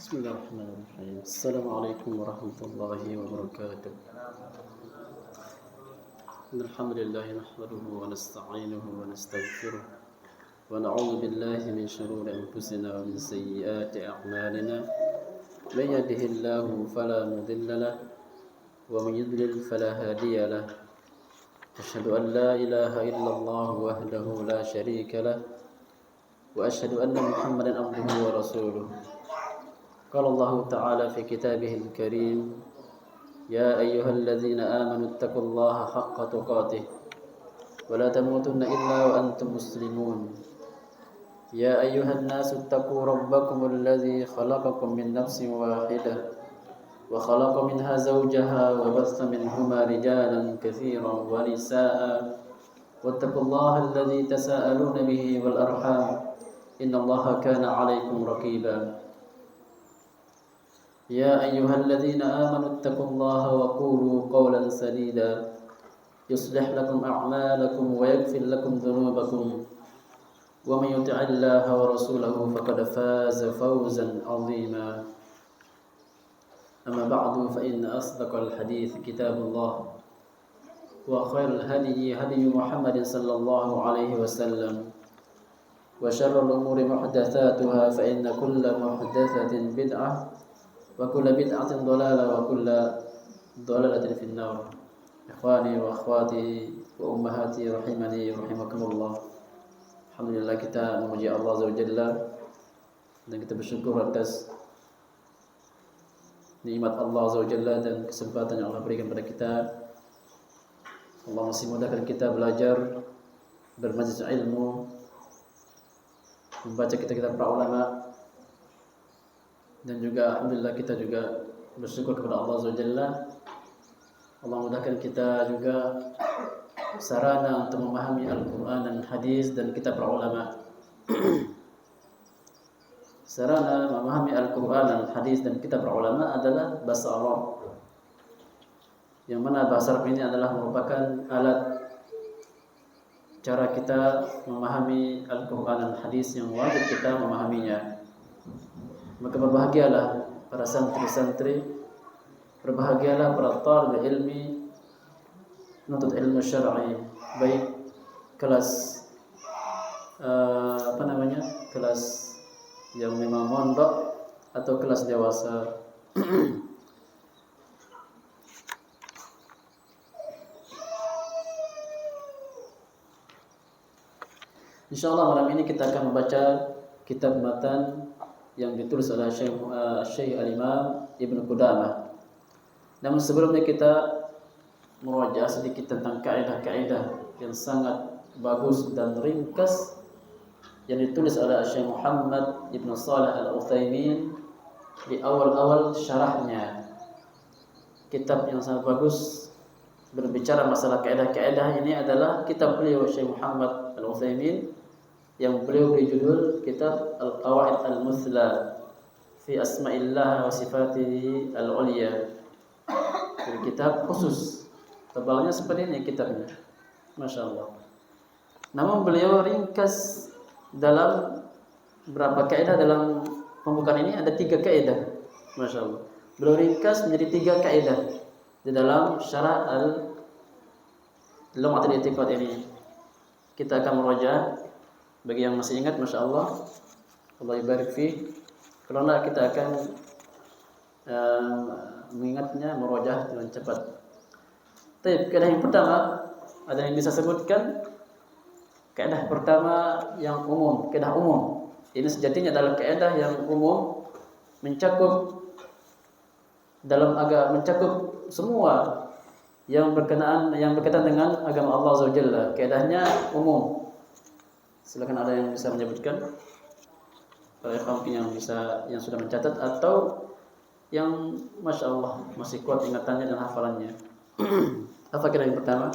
Bismillahirrahmanirrahim. Assalamualaikum warahmatullahi wabarakatuh. Alhamdulillah nahmaduhu wa nasta'inuhu wa nastaghfiruh wa na'udzu billahi min shururi anfusina wa min sayyiati a'malina. May yahdihillahu fala mudilla lahu wa man yudlil fala hadiya lahu. Asyhadu an la ilaha illallah wahdahu la syarika lahu wa asyhadu anna Muhammadan abduhu wa rasuluh. قال الله تعالى في كتابه الكريم يا أيها الذين آمنوا اتقوا الله حق تقاته ولا تموتن إلا وأنتم مسلمون يا أيها الناس اتقوا ربكم الذي خلقكم من نفس واحدة وخلق منها زوجها وبث منهما رجالا كثيرا ونساء واتقوا الله الذي تساءلون به والأرحام إن الله كان عليكم رقيبا يا أيها الذين آمنوا اتقوا الله وقولوا قولا سديدا يصلح لكم أعمالكم ويغفر لكم ذنوبكم ومن يطع الله ورسوله فقد فاز فوزا عظيما أما بعد فإن أصدق الحديث كتاب الله وخير الهدي هدي محمد صلى الله عليه وسلم وشر الأمور محدثاتها فإن كل محدثة بدعة وكل بدعة ضلالة وكل ضلالة في النار. Ikhwani wa akhwati wa ummahati rahimani rahimakumullah. Alhamdulillah kita memuji Allah Azza wa Jalla dan kita bersyukur atas nikmat Allah Azza wa Jalla dan kesempatan yang Allah berikan pada kita. Allah masih mudahkan kita belajar, bermajlis ilmu, membaca kitab-kitab para ulama. Dan juga alhamdulillah kita juga bersyukur kepada Allah Azza wa Jalla. Allah mudahkan kita juga sarana untuk memahami Al-Quran dan hadis dan kitab para ulama. Sarana memahami Al-Quran dan hadis dan kitab para ulama adalah bahasa Arab. Yang mana bahasa Arab ini adalah merupakan alat cara kita memahami Al-Quran dan hadis yang wajib kita memahaminya. Maka berbahagialah para santri-santri, berbahagialah para talib ilmi, penuntut ilmu syar'i, baik kelas kelas yang memang mondok atau kelas dewasa. Insyaallah malam ini kita akan membaca kitab matan yang ditulis oleh Syekh Al-Imam Ibnu Qudamah. Namun sebelumnya kita merajaah sedikit tentang kaidah-kaidah yang sangat bagus dan ringkas yang ditulis oleh Syekh Muhammad Ibnu Shalih Al-Utsaimin di awal-awal syarahnya. Kitab yang sangat bagus berbicara masalah kaidah-kaidah ini adalah kitab beliau Syekh Muhammad Al-Utsaimin yang beliau beri judul kitab Al-Qawaid Al-Muthla fi Asma'illah wa Sifatihi Al-Ulya. Jadi kitab khusus, tebalnya seperti ini kitabnya, Masya Allah. Namun beliau ringkas dalam berapa kaidah dalam pembukaan ini, ada 3 kaidah, Masya Allah. Beliau ringkas menjadi 3 kaidah di dalam syarah Lum'atul I'tiqad ini. Kita akan merajaah. Bagi yang masih ingat, Masya Allah, Allah ibarik fi. Kalau tidak kita akan mengingatnya, merojah dengan cepat. Tapi kaidah yang pertama, ada yang bisa sebutkan Kaidah pertama yang umum, kaidah umum. Ini sejatinya adalah kaidah yang umum, mencakup mencakup semua yang berkaitan dengan agama Allah Azza wa Jalla. Kaidahnya umum. Silakan ada yang bisa menyebutkan, para ikhwan yang sudah mencatat atau yang masya Allah masih kuat ingatannya dan hafalannya. Apa kira yang pertama?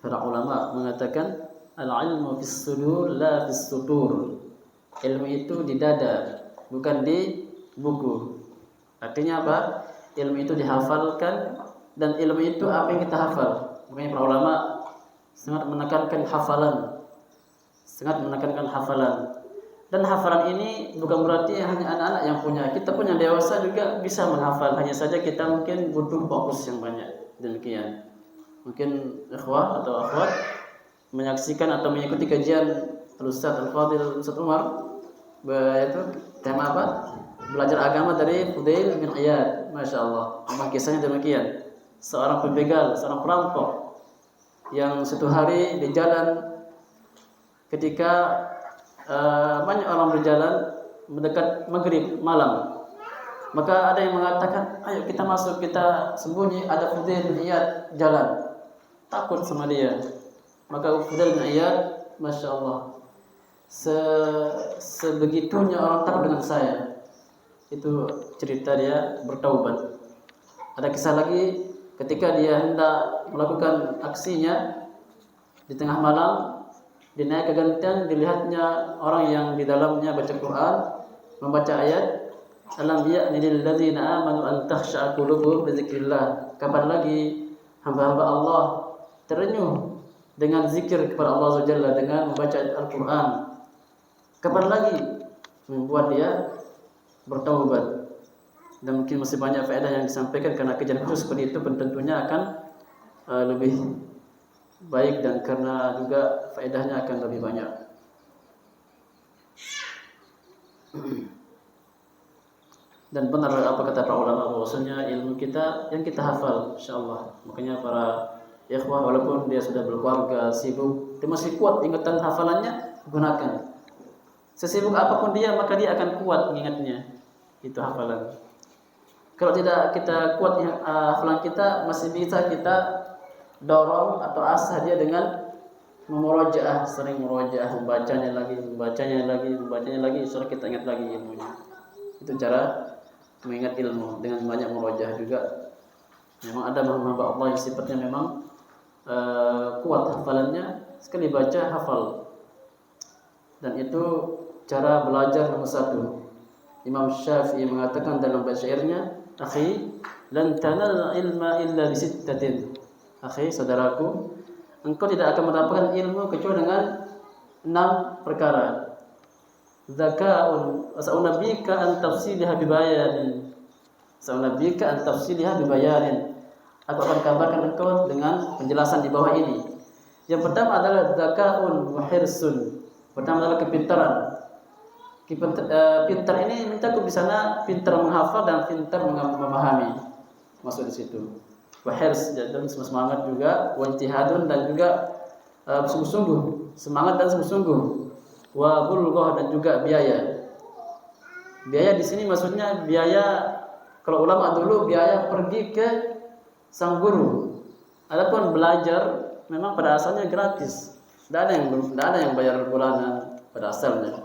Para ulama mengatakan al-ilmu fis sudur la fis sutur. Ilmu itu di dada, bukan di buku. Artinya apa? Ilmu itu dihafalkan, dan ilmu itu apa yang kita hafal. Makanya para ulama sangat menekankan hafalan. Sangat menekankan hafalan. Dan hafalan ini bukan berarti hanya anak-anak yang punya. Kita pun yang dewasa juga bisa menghafal. Hanya saja kita mungkin butuh fokus yang banyak. Demikian. Mungkin ikhwah atau akhwat menyaksikan atau mengikuti kajian Al-Ustaz Al-Fadil Ustaz Umar, yaitu tema apa? Belajar agama dari Fudail bin Iyad. Masya Allah. Memang kisahnya demikian. Seorang pembegal, seorang perampok yang suatu hari di jalan ketika banyak orang berjalan mendekat maghrib malam, maka ada yang mengatakan, ayo kita masuk, kita sembunyi, ada Fudail bin Iyad jalan. Takut sama dia. Maka Fudail bin Iyad, masya Allah, sebegitunya orang takut dengan saya. Itu cerita dia bertaubat. Ada kisah lagi ketika dia hendak melakukan aksinya di tengah malam, dia naik ke genteng, dilihatnya orang yang di dalamnya baca Quran, membaca ayat alam ya'ni lil ladzina amanu an takhsha'a qulubuhum li dzikrillah. Kapan lagi hamba-hamba Allah terenyuh dengan zikir kepada Allah Azza wa Jalla, dengan membaca Al-Quran. Kapan lagi membuat dia bertaubat. Dan mungkin masih banyak faedah yang disampaikan, karena kejadian khusus seperti itu tentunya akan lebih baik, dan karena juga faedahnya akan lebih banyak. Dan benar apa kata para ulama, bahwasanya ilmu kita yang kita hafal, insyaallah. Makanya para ikhwah walaupun dia sudah berkeluarga, sibuk, dia masih kuat ingatan hafalannya, gunakan. Sesibuk apapun dia, maka dia akan kuat mengingatnya. Itu hafalan. Kalau tidak kita kuat hafalan kita, masih bisa kita dorong atau asah dia dengan memurojaah, sering murojaah, membacanya lagi, setelah kita ingat lagi ilmunya. Itu cara mengingat ilmu, dengan banyak murojaah juga. Memang ada hamba Allah yang sifatnya memang kuat hafalannya, sekali baca hafal. Dan itu cara belajar nomor satu. Imam Syafi'i mengatakan dalam bait syairnya, "Akhi, lan tanal ilma illa bi sittatin." Akhi, saudaraku, engkau tidak akan mendapatkan ilmu kecuali dengan 6 perkara. Zaka'un, sa'unabika an tafsilha bi bayanin. Sa'unabika an tafsilha bi bayanin. Aku akan kabarkan engkau dengan penjelasan di bawah ini. Yang pertama adalah zaka'un wa hirsun. Pertama adalah kepintaran. Pintar ini mencakup di sana pintar menghafal dan pintar memahami, masuk di situ. Wahirs, dan semangat juga, wajtihadun, dan juga sungguh-sungguh, semangat dan sungguh-sungguh. Wa bulghah, dan juga biaya. Biaya di sini maksudnya biaya, kalau ulama dulu biaya pergi ke sang guru. Adapun belajar memang pada asalnya gratis. Tidak ada yang bayar bulanan pada asalnya.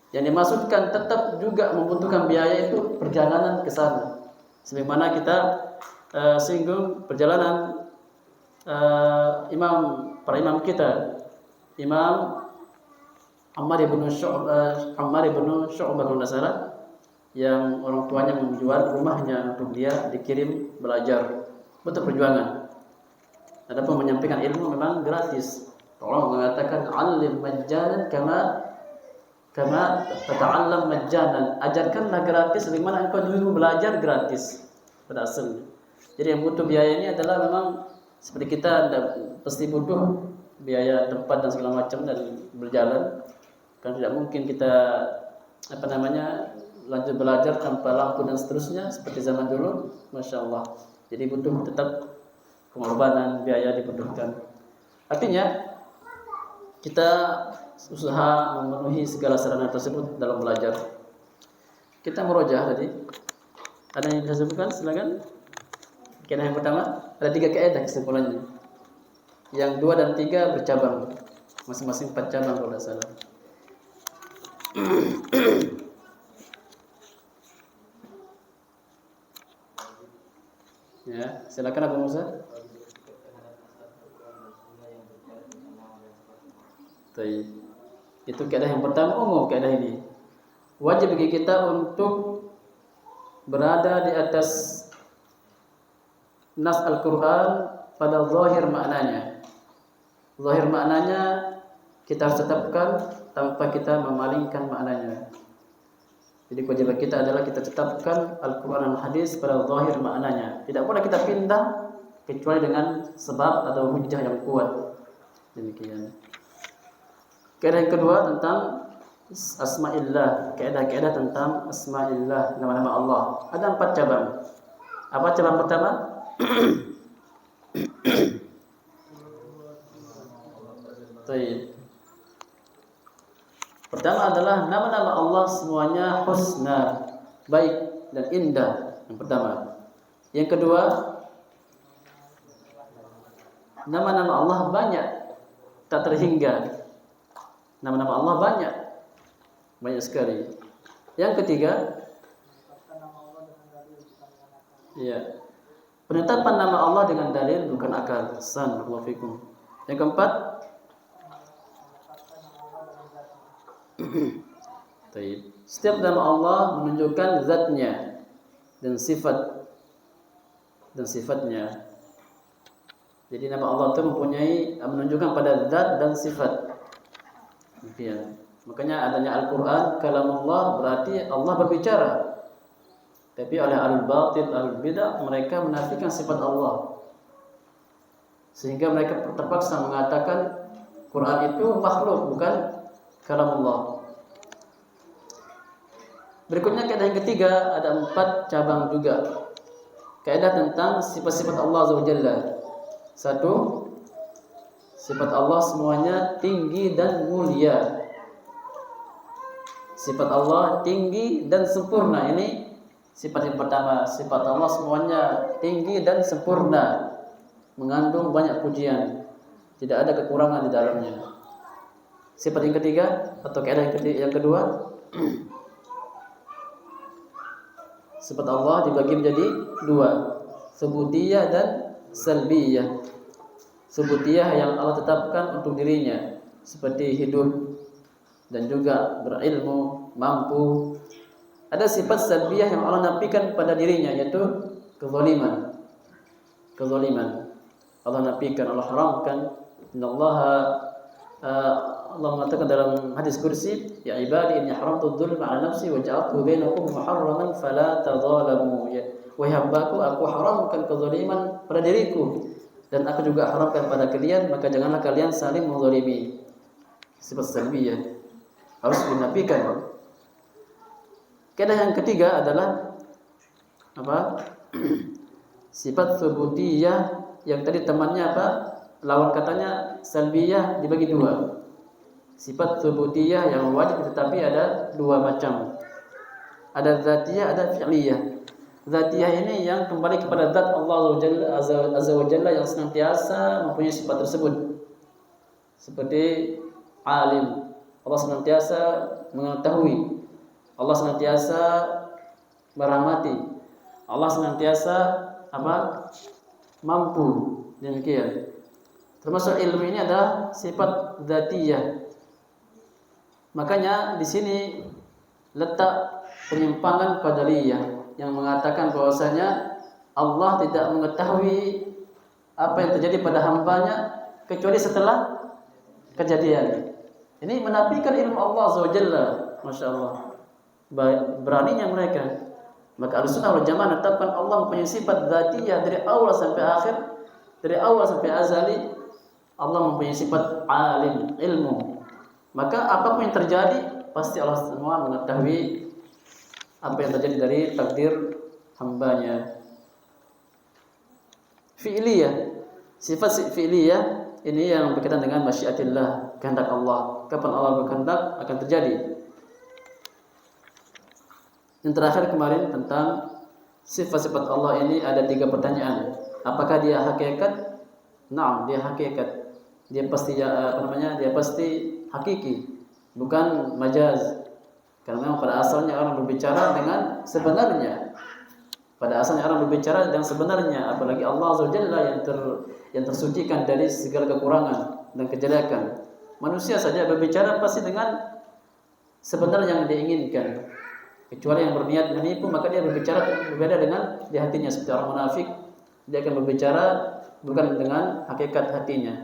Yang dimaksudkan tetap juga membutuhkan biaya itu perjalanan ke sana. Sebagaimana kita singgung perjalanan para imam kita, Imam Ammar ibn Syu'bah kalau tidak salah, yang orang tuanya menjual rumahnya untuk dia dikirim belajar, butuh perjuangan. Adapun menyampaikan ilmu memang gratis. Allah mengatakan alim majjanan kama tata'allam majjanan. Ajarkanlah gratis sebagaimana engkau dulu belajar gratis pada asalnya. Jadi yang butuh biaya ini adalah memang seperti kita pasti butuh biaya tempat dan segala macam dan berjalan. Kan tidak mungkin kita lanjut belajar tanpa lampu dan seterusnya seperti zaman dulu, masya Allah. Jadi butuh tetap pengorbanan, biaya dibutuhkan. Artinya kita usaha memenuhi segala sarana tersebut dalam belajar. Kita murojaah tadi. Ada yang bisa sebutkan? Silakan. Kaidah yang pertama, ada 3 kaidah kesimpulannya. Yang 2 dan 3 bercabang, masing-masing 4 cabang kalau tidak salah. Ya, silakan Abu Musa. Baik. Itu kaidah yang pertama, umum kaidah ini. Wajib bagi kita untuk berada di atas nas Al-Quran pada zahir maknanya. Zahir maknanya kita harus tetapkan tanpa kita memalingkan maknanya. Jadi kewajiban kita adalah kita tetapkan Al-Quran dan Hadis pada zahir maknanya. Tidak boleh kita pindah kecuali dengan sebab atau hujjah yang kuat. Demikian. Kaidah yang kedua tentang Asma'illah, kaidah-kaidah tentang Asma'illah, nama-nama Allah. Ada 4 cabang. Apa cabang pertama? Baik. Pertama adalah nama-nama Allah semuanya husna, baik dan indah. Yang pertama. Yang kedua, nama-nama Allah banyak, tak terhingga. Nama-nama Allah banyak sekali. Yang ketiga, ya, penetapan nama Allah dengan dalil bukan akal. Sanallahu fikum. Yang keempat, setiap nama Allah menunjukkan zatnya dan sifatnya. Jadi nama Allah itu menunjukkan pada zat dan sifat. Demikian. Makanya adanya Al-Quran, kalamullah, berarti Allah berbicara. Tapi oleh al-batil, al-bidah, mereka menafikan sifat Allah. Sehingga mereka terpaksa mengatakan Quran itu makhluk, bukan kalamullah. Berikutnya kaidah yang ketiga, ada 4 cabang juga. Kaidah tentang sifat-sifat Allah Azza wa Jalla. 1, sifat Allah semuanya tinggi dan mulia. Sifat Allah tinggi dan sempurna. Ini sifat yang pertama. Sifat Allah semuanya tinggi dan sempurna, mengandung banyak pujian, tidak ada kekurangan di dalamnya. Sifat yang ketiga atau kaidah yang kedua, sifat Allah dibagi menjadi 2, subutiyah dan salbiyah. Subutiyah yang Allah tetapkan untuk dirinya, seperti hidup dan juga berilmu, mampu. Ada sifat salbiyah yang Allah nafikan pada dirinya, yaitu kezaliman. Allah nafikan, Allah haramkan. Allah mengatakan dalam hadis kursi, ya ibadi inni haramtu dzulma 'ala nafsi wa ja'altuhu bainakum muharraman fala tadzalamu. Wahai hambaku, aku haramkan kezaliman pada diriku dan aku juga haramkan pada kalian, maka janganlah kalian saling menzalimi. Sifat salbiyah harus dinafikan. Kaidah yang ketiga adalah apa? Sifat subutiyah yang tadi temannya apa? Lawan katanya salbiyah dibagi 2. Sifat subutiyah yang wajib tetapi ada 2 macam. Ada dzatiyah, ada fi'liyah. Dzatiyah ini yang kembali kepada zat Allah Azza wa Jalla yang senantiasa mempunyai sifat tersebut. Seperti alim, Allah senantiasa mengetahui, Allah senantiasa merahmati, Allah senantiasa mampu. Demikian. Termasuk ilmu ini adalah sifat dzatiyah. Makanya di sini letak penyimpangan qadariyah yang mengatakan bahwasanya Allah tidak mengetahui apa yang terjadi pada hambanya kecuali setelah kejadian. Ini menafikan ilmu Allah Azza wa Jalla. Masya Allah, beraninya mereka. Maka Ahlussunnah wal Jamaah menetapkan Allah mempunyai sifat dzatiyah dari awal sampai akhir, dari awal sampai azali. Allah mempunyai sifat alim, ilmu. Maka apapun yang terjadi pasti Allah semua mengetahui apa yang terjadi dari takdir hambanya. Fi'liyah, sifat fi'liyah ini yang berkaitan dengan masyiatillah, kehendak Allah. Kapan Allah berkehendak akan terjadi. Yang terakhir kemarin tentang sifat-sifat Allah ini ada 3 pertanyaan. Apakah dia hakikat? Naam, dia hakikat. Dia pasti dia pasti hakiki, bukan majaz. Karena memang pada asalnya orang berbicara dengan sebenarnya. Pada asalnya orang berbicara dengan sebenarnya, apalagi Allah Azza wa Jalla yang tersucikan dari segala kekurangan dan kejelekan. Manusia saja berbicara pasti dengan sebenarnya yang diinginkan. Kecuali yang berniat menipu, maka dia berbicara berbeda dengan di hatinya. Seperti orang munafik, dia akan berbicara bukan dengan hakikat hatinya.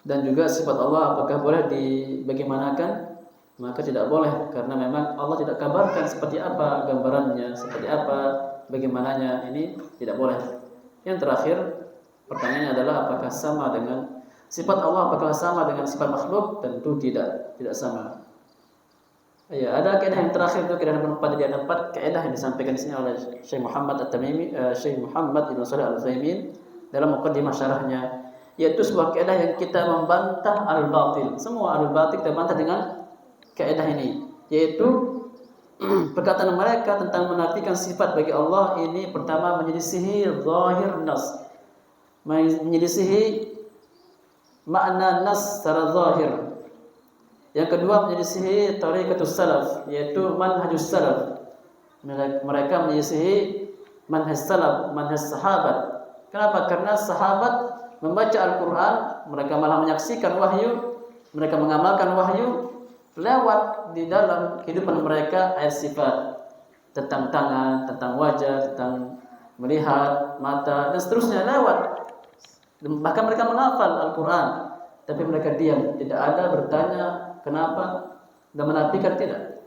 Dan juga sifat Allah apakah boleh dibagaimanakan? Maka tidak boleh, karena memang Allah tidak kabarkan seperti apa gambarannya, seperti apa bagaimananya, ini tidak boleh. Yang terakhir pertanyaannya adalah apakah sama dengan sifat Allah, apakah sama dengan sifat makhluk? Tentu tidak sama. Ya, ada kaidah yang terakhir itu kaidah nomor 4. Jadi ada 4 kaidah yang disampaikan di sini oleh Syekh Muhammad At-Tamimi, Syekh Muhammad Ibn Shalih Al-Utsaimin dalam muqaddimah syarahnya, yaitu sebuah kaidah yang kita membantah al-batil. Semua al-batil kita bantah dengan kaidah ini, yaitu perkataan mereka tentang menafikan sifat bagi Allah ini pertama menyelisihi zahir nas, menyelisihi makna nas secara zahir. Yang kedua menyelisihi tariqatus salaf, yaitu manhajus salaf. Mereka menyelisihi manhaj salaf, manhaj sahabat. Kenapa? Karena sahabat membaca Al-Quran, mereka malah menyaksikan wahyu, mereka mengamalkan wahyu lewat di dalam kehidupan mereka ayat sifat tentang tangan, tentang wajah, tentang melihat, mata, dan seterusnya lewat. Bahkan mereka menghafal Al-Quran, tapi mereka diam, tidak ada bertanya kenapa dan menafikan, tidak.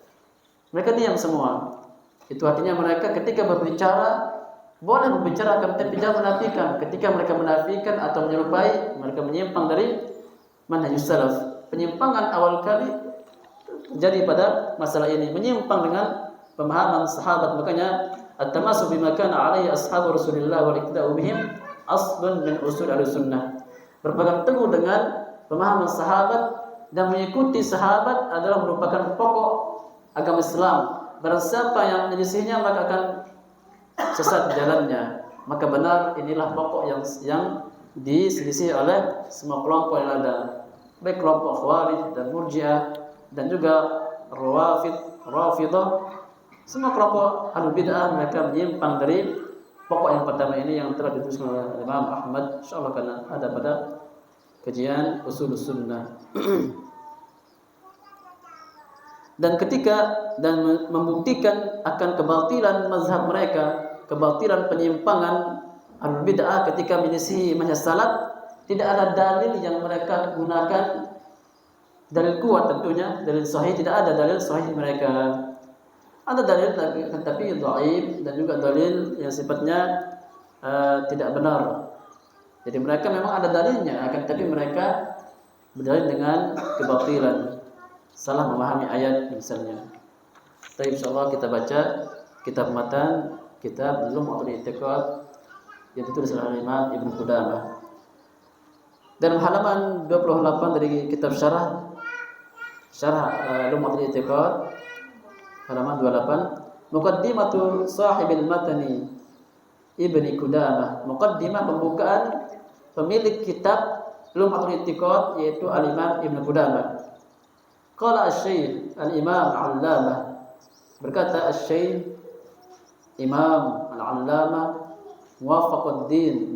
Mereka diam semua. Itu artinya mereka ketika berbicara boleh berbicara, tapi jangan menafikan. Ketika mereka menafikan atau menyerupai, mereka menyimpang dari manhajus salaf. Penyimpangan awal kali terjadi pada masalah ini, menyimpang dengan pemahaman sahabat. Makanya at-tamasuk bima kana alaihi ashabu Rasulillah wal iqtida'u bihim aslun min usul al-sunnah. Berpegang teguh dengan pemahaman sahabat dan mengikuti sahabat adalah merupakan pokok agama Islam. Barang siapa yang menyelisihinya maka akan sesat jalannya. Maka benar inilah pokok yang diselisih oleh semua kelompok yang ada, baik kelompok Khawarij dan Murji'ah dan juga Rafidah. Semua kelompok Ahlul Bid'ah mereka menyimpang dari pokok yang pertama ini yang telah dituliskan oleh Imam Ahmad, insyaallah karena ada pada kajian usul sunnah. Dan membuktikan akan kebatilan mazhab mereka, kebatilan penyimpangan Ahlul Bid'ah ketika menyelisihi manhaj salaf, tidak ada dalil yang mereka gunakan, dalil kuat tentunya, dalil sahih, tidak ada dalil sahih mereka. Ada dalil tapi dhaif dan juga dalil yang sifatnya tidak benar. Jadi mereka memang ada dalilnya, akan tapi mereka berdalil dengan kebatilan, salah memahami ayat misalnya. Tapi insyaallah kita baca kitab matan kitab Lum'atul I'tiqad yang ditulis oleh Imam Ibnu Qudamah. Dan halaman 28 dari kitab syarah Lum'atul I'tiqad halaman 28, Muqaddimatu sahibil matani Ibnu Qudamah. Muqaddimah, pembukaan pemilik kitab Lum'atul I'tiqad yaitu Al-Imam Ibnu Qudamah. Qala Asy-Syaikh Al-Imam Al-Allamah, berkata Asy-Syaikh Imam Al-Allamah Muwafaquddin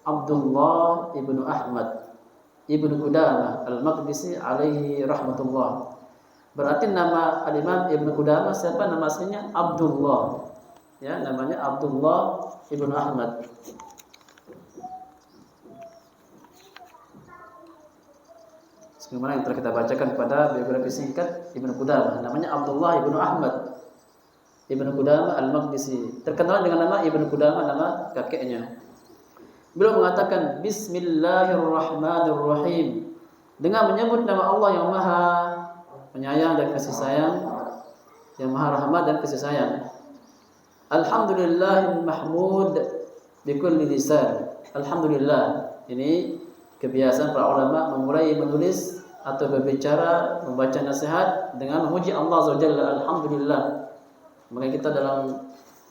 Abdullah Ibnu Ahmad Ibnu Qudamah Al-Maqdisi alaihi rahmatullah. Berarti nama Al-Imam Ibnu Qudamah siapa? Nama aslinya Abdullah. Ya, namanya Abdullah Ibnu Ahmad. Sebagaimana yang telah kita bacakan pada biografi singkat Ibnu Qudamah, namanya Abdullah Ibnu Ahmad Ibnu Qudamah Al-Maqdisi, terkenal dengan nama Ibnu Qudamah, nama kakeknya. Beliau mengatakan Bismillahirrahmanirrahim, dengan menyebut nama Allah yang Maha penyayang dan kasih sayang, yang maha rahmat dan kasih sayang. Alhamdulillahil mahmud bikulli lisan. Alhamdulillah, ini kebiasaan para ulama memulai menulis atau berbicara, membaca nasihat dengan memuji Allah Azza wa Jalla. Alhamdulillah. Maka kita dalam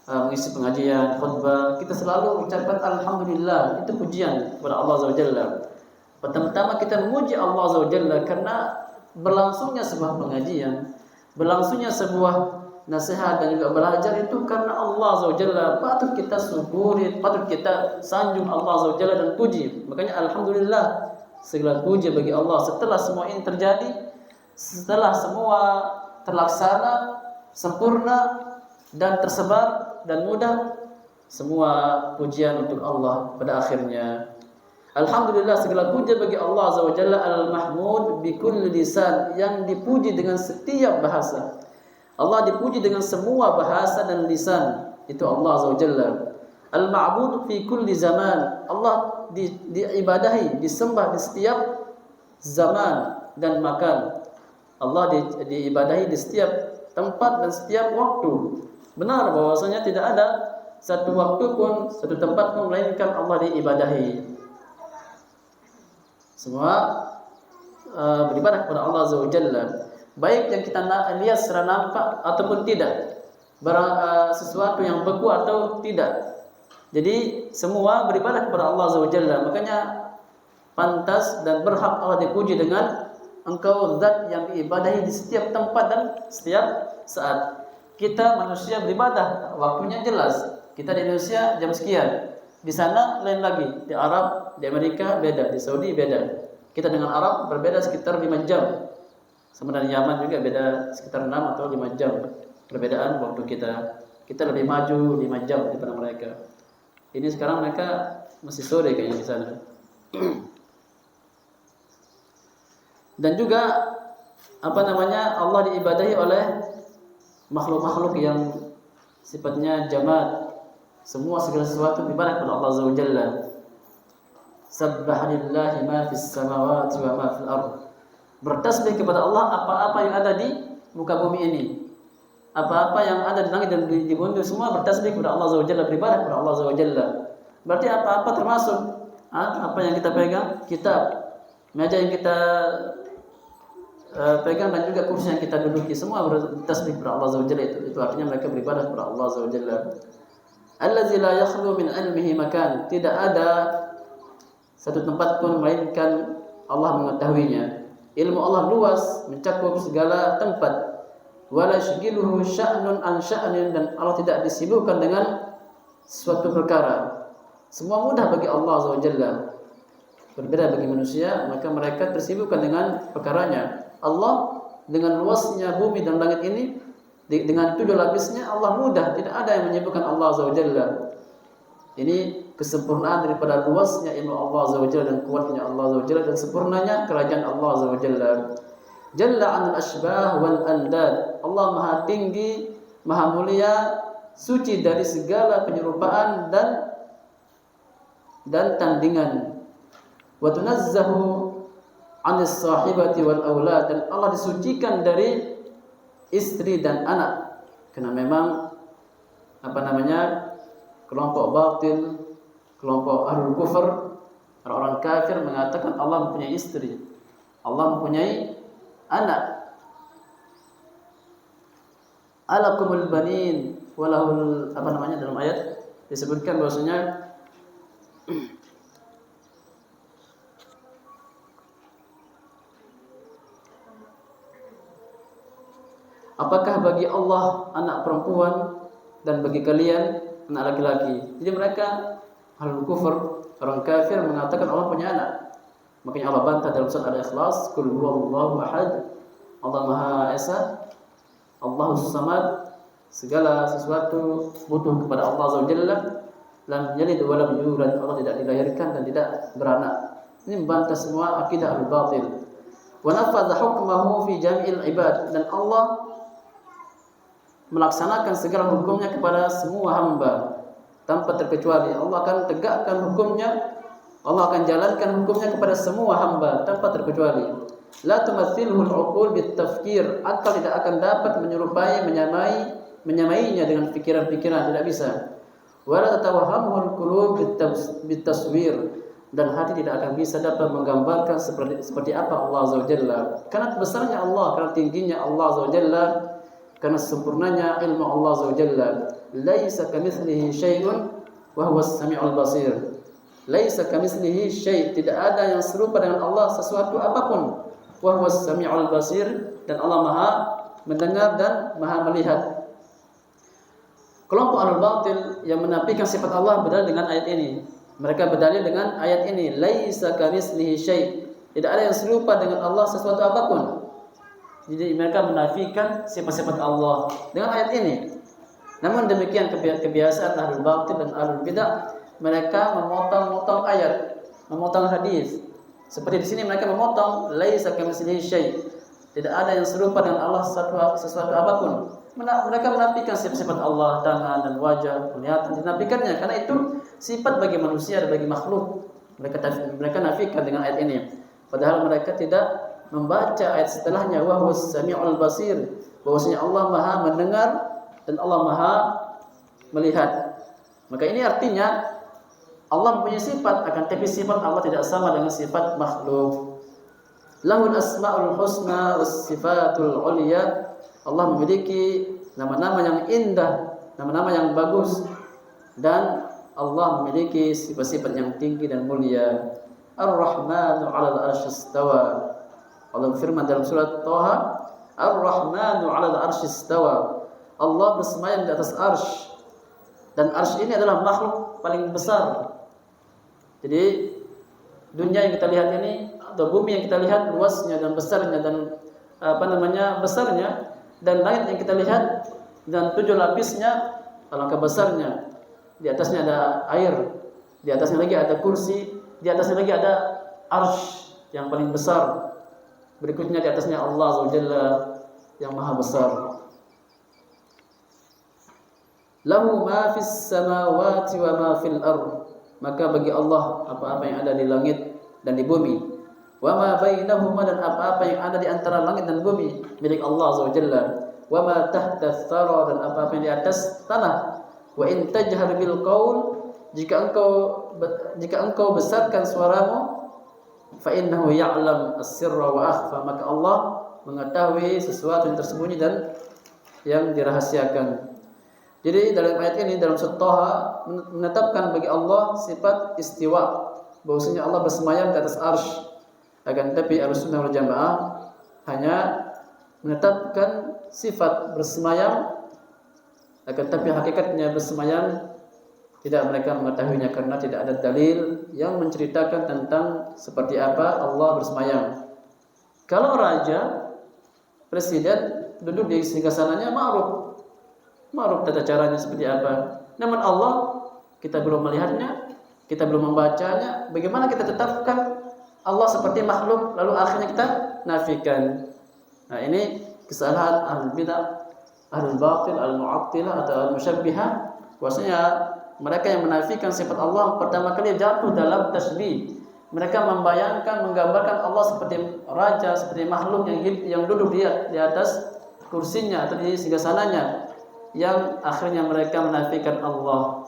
mengisi pengajian, khutbah, kita selalu ucapkan alhamdulillah. Itu pujian kepada Allah Azza wa Jalla. Pertama-tama kita memuji Allah Azza wa Jalla karena berlangsungnya sebuah pengajian, berlangsungnya sebuah nasihat dan juga belajar itu karena Allah Azza wa Jalla. Patut kita syukuri, patut kita sanjung Allah Azza wa Jalla dan puji. Makanya alhamdulillah, segala puji bagi Allah. Setelah semua ini terjadi, setelah semua terlaksana sempurna dan tersebar dan mudah, semua pujian untuk Allah pada akhirnya. Alhamdulillah, segala puji bagi Allah Azza wa Jalla al-mahmud bi kulli lisan, yang dipuji dengan setiap bahasa. Allah dipuji dengan semua bahasa dan lisan. Itu Allah Azza wa Jalla. Al-ma'bud fi kulli zaman. Allah diibadahi, disembah di setiap zaman dan makan. Allah diibadahi di setiap tempat dan setiap waktu. Benar bahwasanya tidak ada satu waktu pun, satu tempat pun melainkan Allah diibadahi. Semua beribadah kepada Allah Azza wa Jalla. Baik yang kita lihat secara nampak ataupun tidak, sesuatu yang beku atau tidak. Jadi semua beribadah kepada Allah Azza wa Jalla. Makanya pantas dan berhak Allah dipuji dengan Engkau zat yang diibadahi di setiap tempat dan setiap saat. Kita manusia beribadah, waktunya jelas. Kita di Indonesia jam sekian, di sana lain lagi. Di Arab, di Amerika beda, di Saudi beda. Kita dengan Arab berbeda sekitar 5 jam. Sama dengan Yaman juga beda sekitar 6 atau 5 jam perbedaan waktu kita. Kita lebih maju 5 jam daripada mereka. Ini sekarang mereka masih sore kayaknya di sana. Dan juga Allah diibadahi oleh makhluk-makhluk yang sifatnya jamaat. Semua segala sesuatu beribadah kepada Allah Azza wa Jalla. Sabbaha lillahi ma fis samawati wa ma fil ardh. Bertasbih kepada Allah apa-apa yang ada di muka bumi ini. Apa-apa yang ada di langit dan di bumi, semua bertasbih kepada Allah Azza wa Jalla, beribadah kepada Allah Azza wa Jalla. Berarti apa-apa termasuk apa yang kita pegang, kitab, meja yang kita pegang dan juga kursi yang kita duduki, semua bertasbih kepada Allah Azza wa Jalla. Itu artinya mereka beribadah kepada Allah Azza wa Jalla. Allazi la yakhlu min ilmihi makan. Tidak ada satu tempat pun melainkan Allah mengetahuinya. Ilmu Allah luas, mencakup segala tempat. Wala yashghiluhu sya'nun an sya'nin, dan Allah tidak disibukkan dengan suatu perkara. Semua mudah bagi Allah Azza wa Jalla. Berbeda bagi manusia, maka mereka tersibukkan dengan perkaranya. Allah dengan luasnya bumi dan langit ini, dengan 7 lapisnya, Allah mudah, tidak ada yang menyibukkan Allah Azza wa Jalla. Ini kesempurnaan daripada luasnya ilmu Allah Azza wa Jalla dan kuatnya Allah Azza wa Jalla dan sempurnanya kerajaan Allah Azza wa Jalla. Jalla 'anil asybah wal andad. Allah Maha tinggi, Maha mulia, suci dari segala penyerupaan dan tandingan. Wa tunazzahu 'anis sahibati wal aulad, dan Allah disucikan dari istri dan anak. Karena memang kelompok batil, kelompok ahlul kufur, orang-orang kafir mengatakan Allah mempunyai istri, Allah mempunyai anak. Alakumul banin walahul dalam ayat disebutkan bahwasanya apakah bagi Allah anak perempuan dan bagi kalian anak laki-laki? Jadi mereka ahlul kufur, orang kafir mengatakan Allah punya anak. Makanya Allah bantah dalam surat Al-Ikhlas, Qul huwallahu ahad, Allah Maha Esa, Allahus Samad, segala sesuatu butuh kepada Allah Azza wa Jalla. Lam yalid wa lam yulad, Allah tidak dilahirkan dan tidak beranak. Ini membantah semua akidah al-batil. Wa nafadha hukmahu fi jami'il ibad, dan Allah melaksanakan segala hukumnya kepada semua hamba tanpa terkecuali. Allah akan tegakkan hukumnya, Allah akan jalankan hukumnya kepada semua hamba tanpa terkecuali. La tumathilhu al-uqul bit-tafkir. Akal tidak akan dapat menyerupai, menyamainya dengan pikiran-pikiran, tidak bisa. Wala tatawahhamuhu al-qulub bit-taswir. Dan hati tidak akan bisa dapat menggambarkan seperti apa Allah Azza wa Jalla. Karena besarnya Allah, karena tingginya Allah Azza wa Jalla, karena sempurnanya ilmu Allah Azza wa Jalla. Laisa kamitslihi syai'un wa huwas samiul basir. Laisa kamitslihi syai', tidak ada yang serupa dengan Allah sesuatu apapun. Wa huwas samiul basir, dan Allah Maha mendengar dan Maha melihat. Kelompok Ahlul Batil yang menafikan sifat Allah berdalil dengan ayat ini. Mereka berdalil dengan ayat ini, laisa kamitslihi syai', tidak ada yang serupa dengan Allah sesuatu apapun. Jadi mereka menafikan sifat-sifat Allah dengan ayat ini. Namun demikian kebiasaan Ahlul Batil dan Ahlul Bidah, mereka memotong-motong ayat, memotong hadis. Seperti di sini mereka memotong laisa kamitslihi syai', tidak ada yang serupa dengan Allah sesuatu apapun. Mereka menafikan sifat-sifat Allah, tangan dan wajah, penglihatan, dinafikannya karena itu sifat bagi manusia dan bagi makhluk. Mereka nafikan dengan ayat ini. Padahal mereka tidak membaca ayat setelahnya, wa huwas samiul basir, bahwasanya Allah Maha mendengar dan Allah Maha melihat. Maka ini artinya Allah mempunyai sifat, akan tapi sifat Allah tidak sama dengan sifat makhluk. Lahul asmaul husna was sifatul ulya. Allah memiliki nama-nama yang indah, nama-nama yang bagus, dan Allah memiliki sifat-sifat yang tinggi dan mulia. Ar-Rahmanu 'alal 'arsy istawa. Allah berfirman dalam surat Thaha, Ar-Rahmanu 'alal 'arsy istawa. Allah bersemayam di atas arsy. Dan arsy ini adalah makhluk paling besar. Jadi dunia yang kita lihat ini, atau bumi yang kita lihat luasnya dan besarnya dan besarnya, dan langit yang kita lihat dan 7 lapisnya alangkah besarnya. Di atasnya ada air, di atasnya lagi ada kursi, di atasnya lagi ada arsy yang paling besar. Berikutnya di atasnya Allah Azza wa Jalla yang maha besar. Lahu ma fis samawati wa ma fil ardh. Maka bagi Allah apa-apa yang ada di langit dan di bumi. Wa ma bainahuma, dan apa-apa yang ada di antara langit dan bumi milik Allah Azza wa Jalla. Wa ma tahta tsara, dan apa-apa yang di atas tanah. Wa in tajhar bil qaul, jika engkau besarkan suaramu, fa innahu ya'lam as-sirra wa akhfa, maka Allah mengetahui sesuatu yang tersembunyi dan yang dirahasiakan. Jadi dalam ayat ini, dalam surat Thaha, menetapkan bagi Allah sifat istiwa, bahwasanya Allah bersemayam di atas arsy. Akan tetapi Ahlussunnah wal Jamaah hanya menetapkan sifat bersemayam, akan tetapi hakikatnya bersemayam tidak mereka mengetahuinya, karena tidak ada dalil yang menceritakan tentang seperti apa Allah bersemayam. Kalau raja, presiden duduk di singgasananya, ma'ruf tata caranya seperti apa. Namun Allah, kita belum melihatnya, kita belum membacanya. Bagaimana kita tetapkan Allah seperti makhluk lalu akhirnya kita nafikan? Nah, ini kesalahan Ahlul Bidah, Ahlul Batil, Al-Mu'attilah atau Al-Musyabbihah. Bahwasanya mereka yang menafikan sifat Allah pertama kali jatuh dalam tasbih. Mereka membayangkan, menggambarkan Allah seperti raja, seperti makhluk yang duduk di atas kursinya atau di singgasananya, yang akhirnya mereka menafikan Allah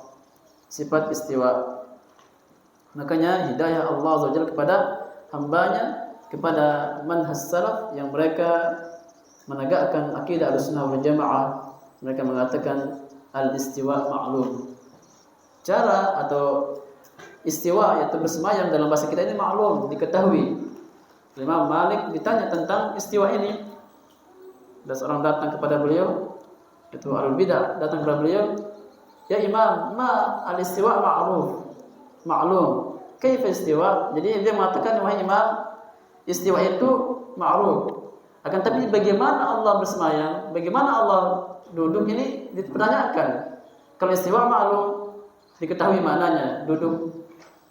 sifat istiwa. Makanya hidayah Allah Azza wa Jalla kepada hambanya, kepada manhaj salaf yang mereka menegakkan akidah Ahlussunnah wal Jamaah. Mereka mengatakan al-istiwa ma'lum. Cara atau istiwa, yaitu bersemayam, dalam bahasa kita ini maklum, diketahui. Imam Malik ditanya tentang istiwa ini, dan seorang datang kepada beliau, itu Ahlul Bidah, datang kepada beliau, ya Imam, ma al-istiwa ma'lum, kaifa istiwa? Jadi dia mengatakan, wahai Imam, istiwa itu ma'ruf. Akan tapi bagaimana Allah bersemayam, bagaimana Allah duduk, ini dipertanyakan. Kalau istiwa ma'lum, diketahui maknanya, duduk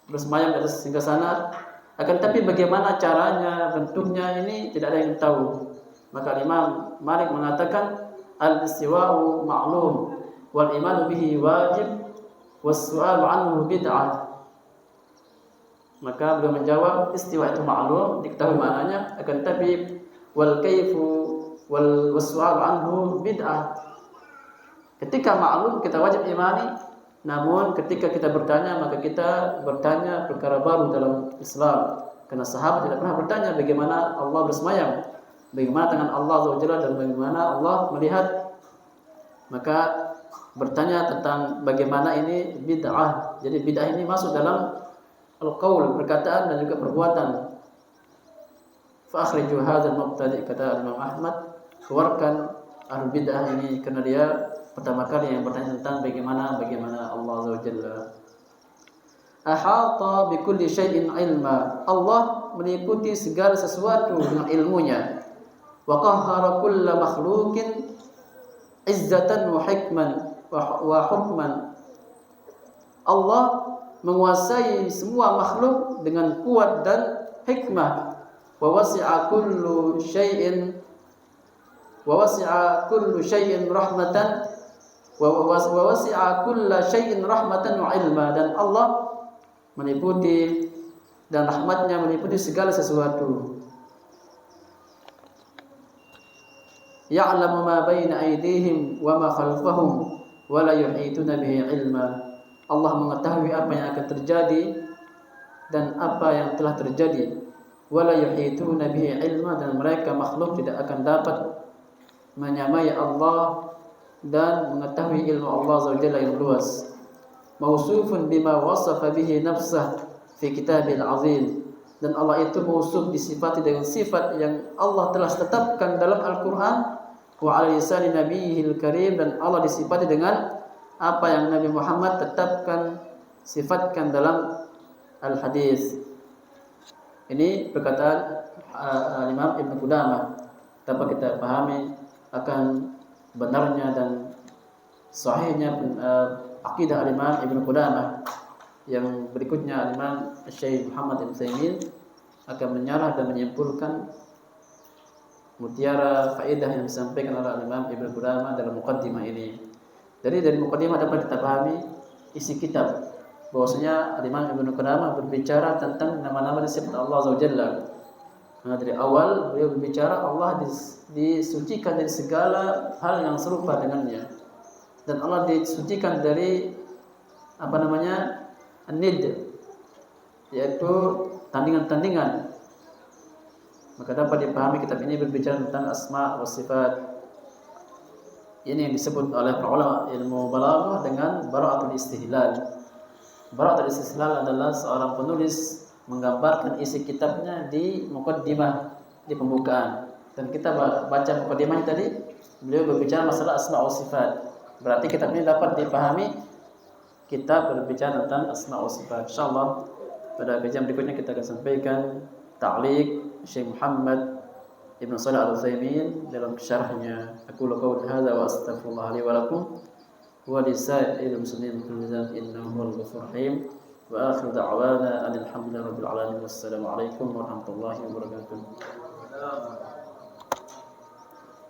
bersemayam di atas singgasana. Akan tapi bagaimana caranya, bentuknya, ini tidak ada yang tahu. Maka Imam Malik mengatakan al-istiwa'u ma'lum wal imanu bihi wajib was su'alu anhu bid'ah. Maka beliau menjawab, istiwa itu ma'lum, diketahui maknanya, akan tapi wal kaifu wal waswal anhu bid'ah. Ketika ma'lum kita wajib imani, namun ketika kita bertanya maka kita bertanya perkara baru dalam Islam. Karena sahabat tidak pernah bertanya bagaimana Allah bersemayam, bagaimana tangan Allah Azza wa Jalla dan bagaimana Allah melihat. Maka bertanya tentang bagaimana ini bid'ah. Jadi bid'ah ini masuk dalam al-qaul, perkataan dan juga perbuatan. Fa akhriju hadzal mubtadi', kata Imam Ahmad, keluarkan ahli bid'ah ini karena dia pertama kali yang bertanya tentang bagaimana Allah Azza wa Jalla. Ahata bikulli syai'in ilma. Allah meliputi segala sesuatu dengan ilmunya. Wa qahhara kulla makhluqin izzatan wa hikman wa hukman. Allah menguasai semua makhluk dengan kuat dan hikmah. Wa wasi'a kullu syai'in rahmatan wa wasi'a kulla syai'in rahmatan wa ilma. Dan Allah meliputi dan rahmatnya meliputi segala sesuatu. Ya'lamu ma baina aydihim wa ma khalfahum wa la yuhituna bihi ilma. Allah mengetahui apa yang akan terjadi dan apa yang telah terjadi. Wa la yuhituna bihi ilma, dan mereka makhluk tidak akan dapat menyamai Allah dan mengetahui ilmu Allah Azza wa Jalla yang luas. Mausufun bima wasafa bihi nafsah fi kitabil azim. Dan Allah itu mausuf, disifati dengan sifat yang Allah telah tetapkan dalam Al-Quran. Wa ala lisani nabiyihil karim, dan Allah disifati dengan apa yang Nabi Muhammad tetapkan, sifatkan dalam Al-Hadis. Ini perkataan Imam Ibn Qudamah. Dapat kita pahami akan benarnya dan sahihnya akidah Imam Ibn Qudamah. Yang berikutnya Imam Syekh Muhammad Ibn Utsaimin akan menyarah dan menyimpulkan mutiara faedah yang disampaikan oleh Imam Ibn Qudamah dalam muqaddimah ini. Jadi dari muqaddimah dapat kita pahami isi kitab, bahwasanya Imam Ibn Qudamah berbicara tentang nama-nama dan sifat Allah Azza wa Jalla. Nah, dari awal beliau berbicara Allah disucikan dari segala hal yang serupa dengannya, dan Allah disucikan dari an-nid, yaitu tandingan-tandingan. Maka dapat dipahami kitab ini berbicara tentang asma wa sifat. Ini yang disebut oleh para ulama ilmu balaghah dengan bara'atul istihlal. Bara'atul istihlal adalah seorang penulis menggambarkan isi kitabnya di muqaddimah, di pembukaan. Dan kita baca muqaddimah tadi, beliau berbicara masalah asma wa sifat. Berarti kitab ini dapat dipahami kita berbicara tentang asma wa sifat. Insyaallah pada kajian berikutnya kita akan sampaikan ta'liq Syekh Muhammad Ibn Shalih Al-Utsaimin dalam syarahnya. Aku qauli hadza wa astaghfirullah li wa lakum wa li sa'iril muslimin fil mizan innahu huwal ghafurur rahim. Wa akhiru da'wana alhamdulillahi rabbil alamin. Wassalamu alaikum warahmatullahi wabarakatuh.